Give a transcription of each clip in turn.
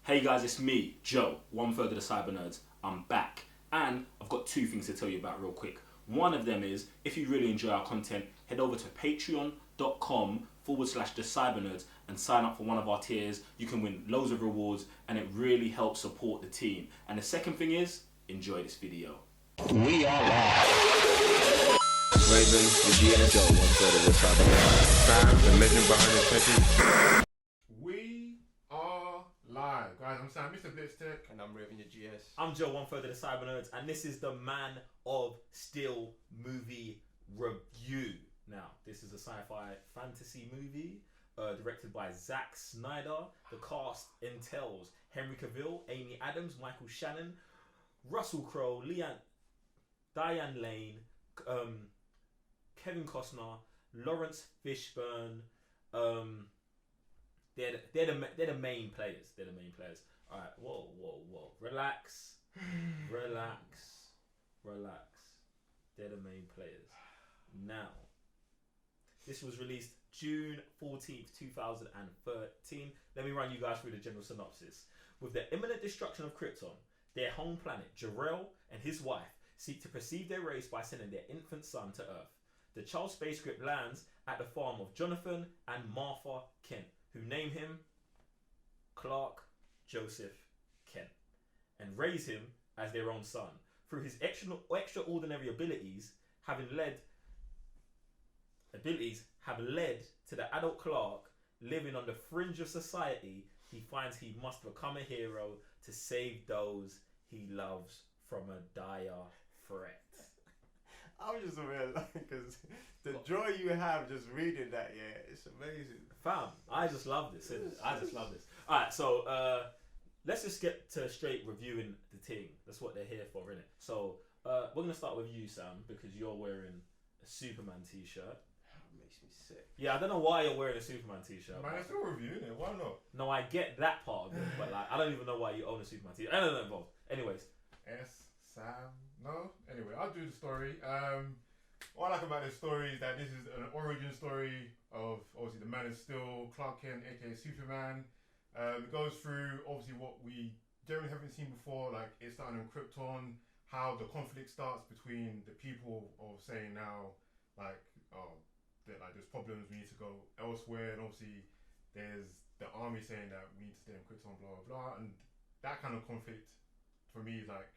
Hey guys, it's me, Joe, one third of the Cyber Nerds. I'm back, and I've got two things to tell you about real quick. One of them is, if you really enjoy our content, head over to patreon.com/the Cyber Nerds and sign up for one of our tiers. You can win loads of rewards, and it really helps support the team. And the second thing is, enjoy this video. We are live. Raven, the GS, Joe, one third of the Cyber Nerds. Sam, the legend behind the touches. We are live, guys. I'm Sam, Mr. Blitztech. And I'm Raven, your GS. I'm Joe, one third of the Cyber Nerds, and this is the Man of Steel movie review. Now, this is a sci-fi fantasy movie directed by Zack Snyder. The cast entails Henry Cavill, Amy Adams, Michael Shannon, Russell Crowe, Diane Lane, Kevin Costner, Lawrence Fishburne. They're the main players. They're the main players. All right, whoa. Relax. They're the main players. Now, this was released June 14th, 2013. Let me run you guys through the general synopsis. With the imminent destruction of Krypton, their home planet, Jor-El and his wife, seek to perceive their race by sending their infant son to Earth. The child spaceship lands at the farm of Jonathan and Martha Kent, who name him Clark Joseph Kent, and raise him as their own son. Through his extraordinary abilities have led to the adult Clark living on the fringe of society. He finds he must become a hero to save those he loves from a dire threat. I'm just amazed because the joy you have just reading that, it's amazing. Fam, I just love this, innit? I just love this. Alright, so let's just get to straight reviewing the thing. That's what they're here for, innit? So we're going to start with you, Sam, because you're wearing a Superman t-shirt. That makes me sick. Yeah, I don't know why you're wearing a Superman t-shirt. Man, it's still reviewing it. Why not? No, I get that part of it, but like, I don't even know why you own a Superman t-shirt. I don't know involved. Anyways. Sam. No? Anyway, I'll do the story. What I like about this story is that this is an origin story of, obviously, the Man of Steel, Clark Kent, aka Superman. It goes through, obviously, what we generally haven't seen before, like it's starting on Krypton, how the conflict starts between the people of saying now, like, there's problems, we need to go elsewhere, and obviously there's the army saying that we need to stay in Krypton, blah, blah, blah, and that kind of conflict, for me, is like,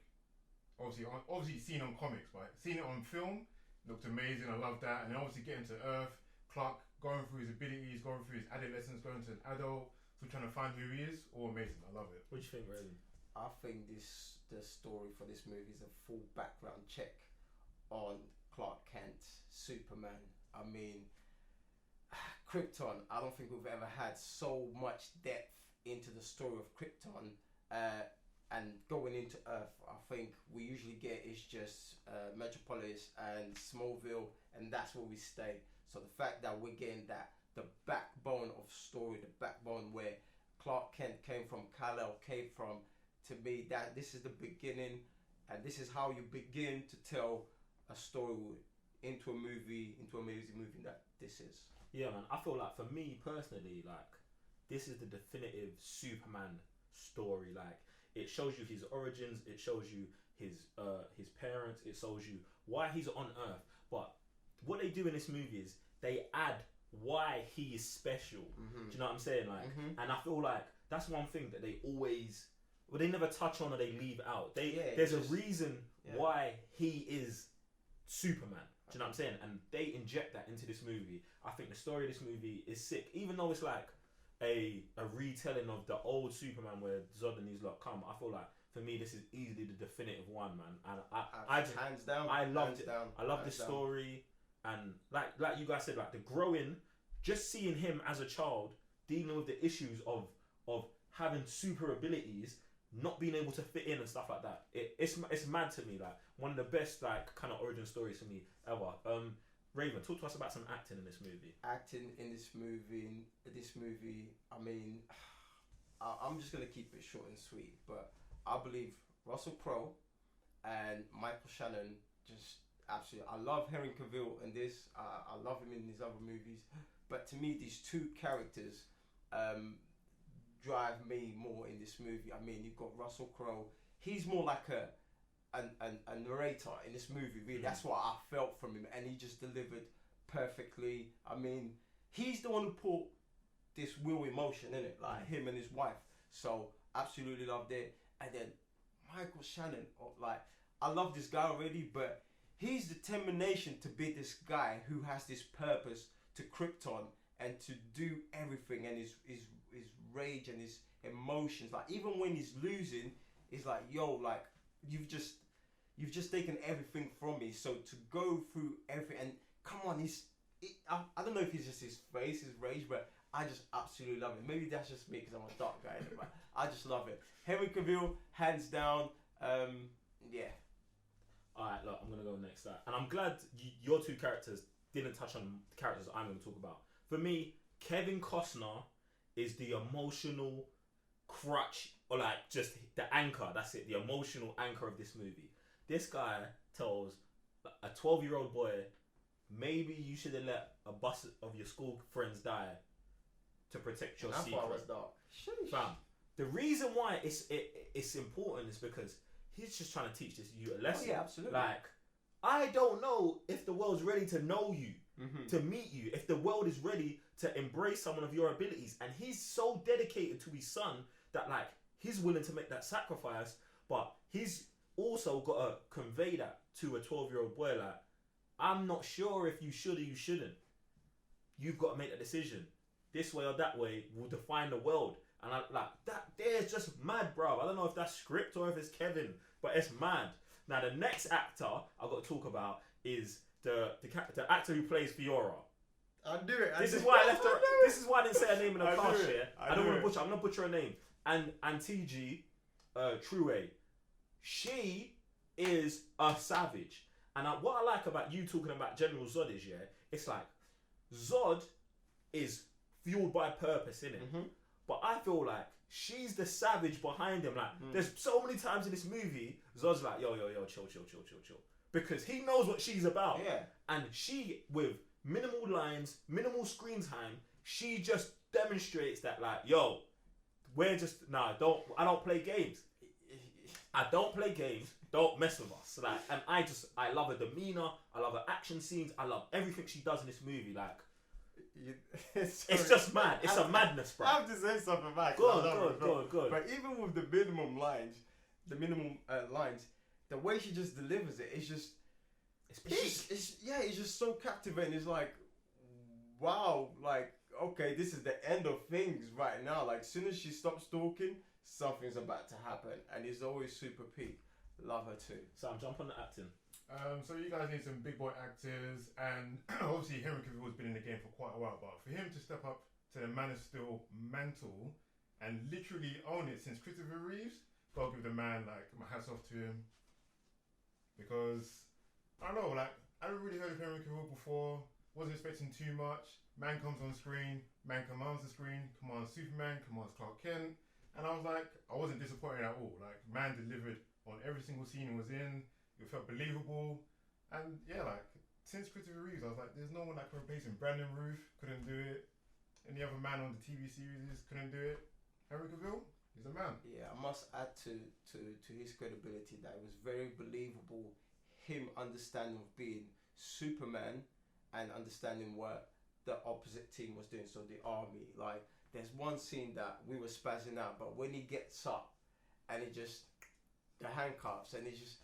obviously seen on comics, but seeing it on film looked amazing. I love that. And then obviously getting to Earth, Clark going through his abilities, going through his adolescence, going to an adult, still trying to find who he is. All amazing. I love it. What do you think, Raven? I think the story for this movie is a full background check on Clark Kent, Superman. I mean, Krypton, I don't think we've ever had so much depth into the story of Krypton. And going into Earth, I think we usually get is just Metropolis and Smallville, and that's where we stay. So the fact that we're getting the backbone of story, the backbone where Clark Kent came from, Kal-El came from, to me, that this is the beginning, and this is how you begin to tell a story into a movie, into an amazing movie that this is. Yeah, man. I feel like, for me personally, like, this is the definitive Superman story. Like, it shows you his origins, it shows you his parents, it shows you why he's on Earth. But what they do in this movie is they add why he is special. Mm-hmm. Do you know what I'm saying? Like, and I feel like that's one thing that they always, they never touch on or they leave out. There's a reason why he is Superman. Do you know what I'm saying? And they inject that into this movie. I think the story of this movie is sick, even though it's like a retelling of the old Superman where Zod and these lot come. I feel like, for me, this is easily the definitive one, man. And I just, hands down, I loved it. Down, I love this story, and like you guys said, like the growing, just seeing him as a child dealing with the issues of having super abilities, not being able to fit in and stuff like that. It's mad to me. Like, one of the best like kind of origin stories for me ever. Raven, talk to us about some acting in this movie. Acting in this movie, I mean, I'm just going to keep it short and sweet, but I believe Russell Crowe and Michael Shannon, just absolutely, I love Henry Cavill in this, I love him in his other movies, but to me, these two characters drive me more in this this movie. I mean, you've got Russell Crowe. He's more like a narrator in this movie. Really, that's what I felt from him, and he just delivered perfectly. I mean, he's the one who put this real emotion in it, like him and his wife. So absolutely loved it. And then Michael Shannon, like, I love this guy already, but his determination to be this guy who has this purpose to Krypton and to do everything, and his rage and his emotions, like even when he's losing, he's like, yo, like you've just taken everything from me. So to go through everything, and come on, I don't know if it's just his face, his rage, but I just absolutely love it. Maybe that's just me because I'm a dark guy, but I just love it. Henry Cavill, hands down. Yeah. Alright, look, I'm going to go next. And I'm glad your two characters didn't touch on the characters I'm going to talk about. For me, Kevin Costner is the emotional crutch, or like just the anchor. That's it, the emotional anchor of this movie. This guy tells a 12-year-old boy, maybe you should have let a bus of your school friends die to protect your secret. That part was dark. Fam, the reason why it's important is because he's just trying to teach you a lesson. Oh, yeah, absolutely. Like, I don't know if the world's ready to know you, to meet you, if the world is ready to embrace some of your abilities. And he's so dedicated to his son that, like, he's willing to make that sacrifice, but he's also got to convey that to a 12-year-old boy. Like, I'm not sure if you should or you shouldn't. You've got to make a decision. This way or that way will define the world. And I like that. There's just mad, bro. I don't know if that's script or if it's Kevin, but it's mad. Now the next actor I've got to talk about is the actor who plays Fiora. I do it. This is why I left her. This is why I didn't say her name in the cast. Yeah, I don't want to butcher. I'm not butcher her name. And TG, THROWBACK. She is a savage. And what I like about you talking about General Zod is, yeah, it's like Zod is fueled by purpose, innit? But I feel like she's the savage behind him. Like, there's so many times in this movie, Zod's like, yo, chill. Because he knows what she's about. Yeah. And she, with minimal lines, minimal screen time, she just demonstrates that, like, yo, we're just, I don't play games. I don't play games. Don't mess with us. Like, and I love her demeanor. I love her action scenes. I love everything she does in this movie. Like, it's just mad. It's a madness, bro. I have to say something back. Good. But even with the minimum lines, the way she just delivers it, it's just, it's just so captivating. It's like, wow, like, okay, this is the end of things right now. Like, as soon as she stops talking, something's about to happen, and it's always super peak. Love her too. Sam, jump on the acting. So you guys need some big boy actors, and obviously Henry Cavill has been in the game for quite a while, but for him to step up to the Man of Steel mantle and literally own it since Christopher Reeves, gotta give the man, like, my hats off to him, because I don't know, like, I haven't really heard of Henry Cavill before, wasn't expecting too much. Man comes on screen, man commands the screen, commands Superman, commands Clark Kent, and I was like, I wasn't disappointed at all. Like, man delivered on every single scene he was in. It felt believable, and yeah, like, since Christopher Reeves, I was like, there's no one that can replace him. Brandon Routh couldn't do it. Any other man on the TV series couldn't do it. Henry Cavill, he's a man. Yeah, I must add to his credibility that it was very believable. Him understanding of being Superman and understanding what the opposite team was doing. So the army, like, there's one scene that we were spazzing out, but when he gets up and it just the handcuffs and it's just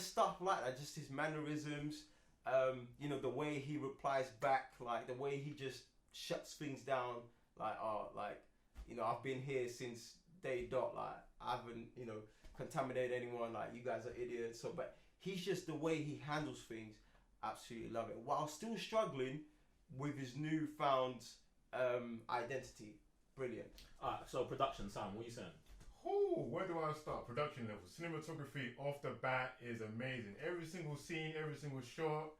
stuff like that, just his mannerisms, the way he replies back, like the way he just shuts things down, like, I've been here since day dot, like, I haven't, contaminated anyone, like, you guys are idiots. So, but he's just, the way he handles things, absolutely love it, while still struggling with his newfound identity. Brilliant. Alright, so production, Sam, what are you saying? Ooh, where do I start? Production level. Cinematography off the bat is amazing. Every single scene, every single shot,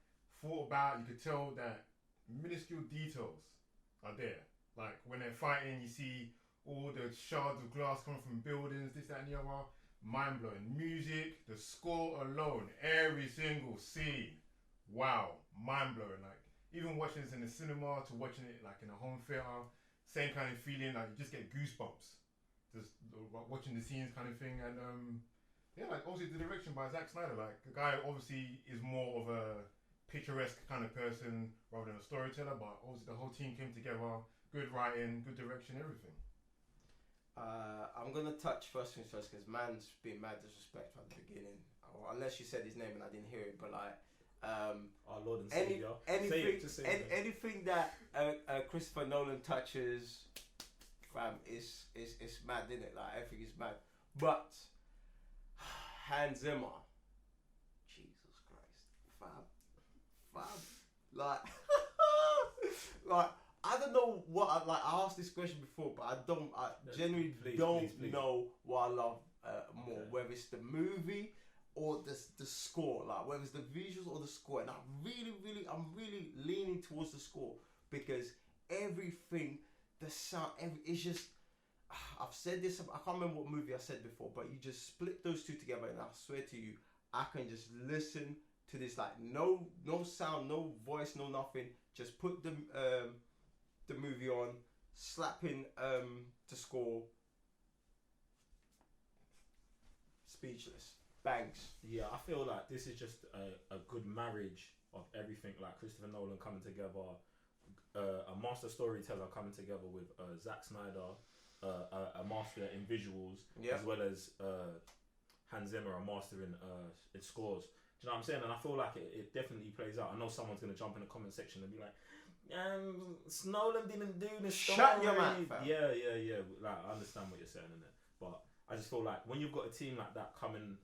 thought about. You could tell that minuscule details are there. Like, when they're fighting, you see all the shards of glass coming from buildings, this, that, and the other. Mind-blowing. Music, the score alone, every single scene. Wow, mind-blowing. Like, even watching this in the cinema to watching it, like, in a home theater, same kind of feeling. Like, you just get goosebumps. To watching the scenes kind of thing, and yeah, like obviously the direction by Zack Snyder, like the guy obviously is more of a picturesque kind of person rather than a storyteller, but obviously the whole team came together, good writing, good direction, everything. I'm gonna touch first things first because man's been mad disrespect from the beginning, or unless you said his name and I didn't hear it, but like our Lord and Savior. Anything that Christopher Nolan touches, fam, is mad, isn't it? Like everything is mad. But Hans Zimmer, Jesus Christ, fam, like, like I don't know what I asked this question before, but I genuinely don't know what I love more, whether it's the movie or the score, like whether it's the visuals or the score. And I'm really leaning towards the score because everything, the sound, it's just, I've said this, I can't remember what movie I said before, but you just split those two together and I swear to you, I can just listen to this, like no sound, no voice, no nothing, just put the movie on, slapping the score, speechless. Banks. Yeah, I feel like this is just a good marriage of everything. Like Christopher Nolan coming together, a master storyteller coming together with Zack Snyder, a master in visuals, as well as Hans Zimmer, a master in scores. Do you know what I'm saying? And I feel like it definitely plays out. I know someone's gonna jump in the comment section and be like, Nolan didn't do this story. Shut your mouth, fam. Yeah. Like I understand what you're saying in it, but I just feel like when you've got a team like that coming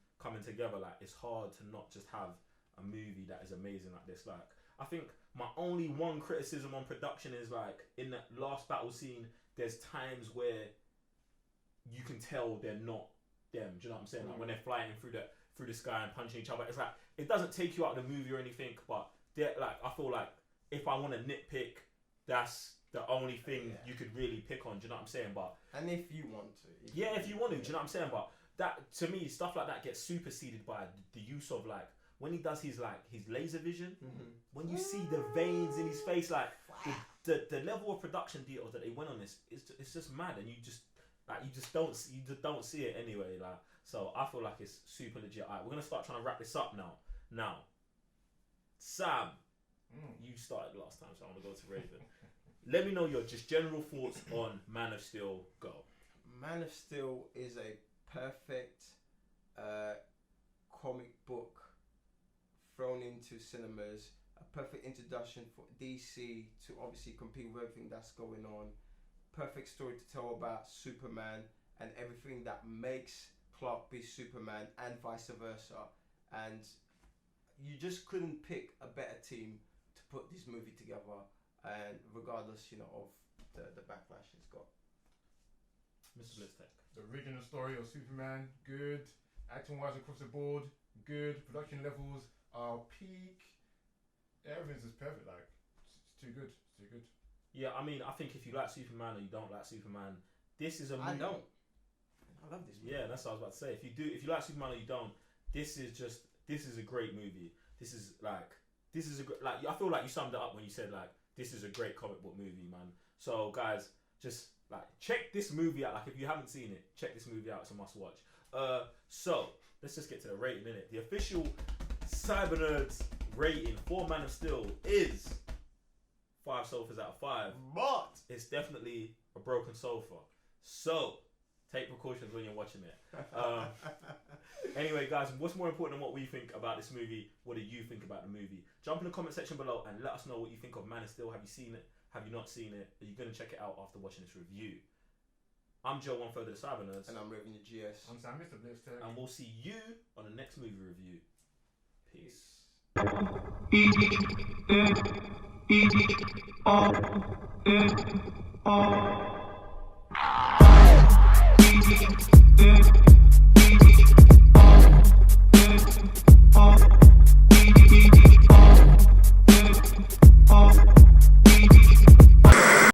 together, like it's hard to not just have a movie that is amazing like this. Like I think my only one criticism on production is like in that last battle scene, there's times where you can tell they're not them. Do you know what I'm saying? Like when they're flying through the sky and punching each other, it's like it doesn't take you out of the movie or anything, but they're like, I feel like if I want to nitpick, that's the only thing you could really pick on. Do you know what I'm saying? But and if you want to, if you want to, do you know what I'm saying? But that to me, stuff like that gets superseded by the use of like when he does his laser vision. When you see the veins in his face, like the level of production details that they went on this, it's just mad, and you just don't see it anyway. Like so, I feel like it's super legit. Alright, we're gonna start trying to wrap this up now. Now, Sam, you started last time, so I want to go to Raven. Let me know your just general thoughts on Man of Steel. Go. Man of Steel is a perfect comic book thrown into cinemas, a perfect introduction for DC to obviously compete with everything that's going on. Perfect story to tell about Superman and everything that makes Clark be Superman and vice versa. And you just couldn't pick a better team to put this movie together, and regardless, of the backlash it's got. Mr. Blitztech. The original story of Superman, good. Acting wise across the board, good. Production levels are peak. Everything's just perfect. Like it's too good. It's too good. Yeah, I mean, I think if you like Superman or you don't like Superman, this is a movie. I don't. I love this movie. Yeah, that's what I was about to say. If you like Superman or you don't, this is a great movie. I feel like you summed it up when you said like this is a great comic book movie, man. So guys, just like check this movie out. Like if you haven't seen it, check this movie out. It's a must watch. So let's just get to the rating, innit? The official Cybernerds rating for Man of Steel is 5 sofas out of 5. But it's definitely a broken sofa. So take precautions when you're watching it. Anyway, guys, what's more important than what we think about this movie? What do you think about the movie? Jump in the comment section below and let us know what you think of Man of Steel. Have you seen it? Have you not seen it? Are you going to check it out after watching this review? I'm Joe, one further the Cyber Nerds. And I'm Raven the GS. I'm Sam, Mr. Blitztech. And we'll see you on the next movie review. Peace.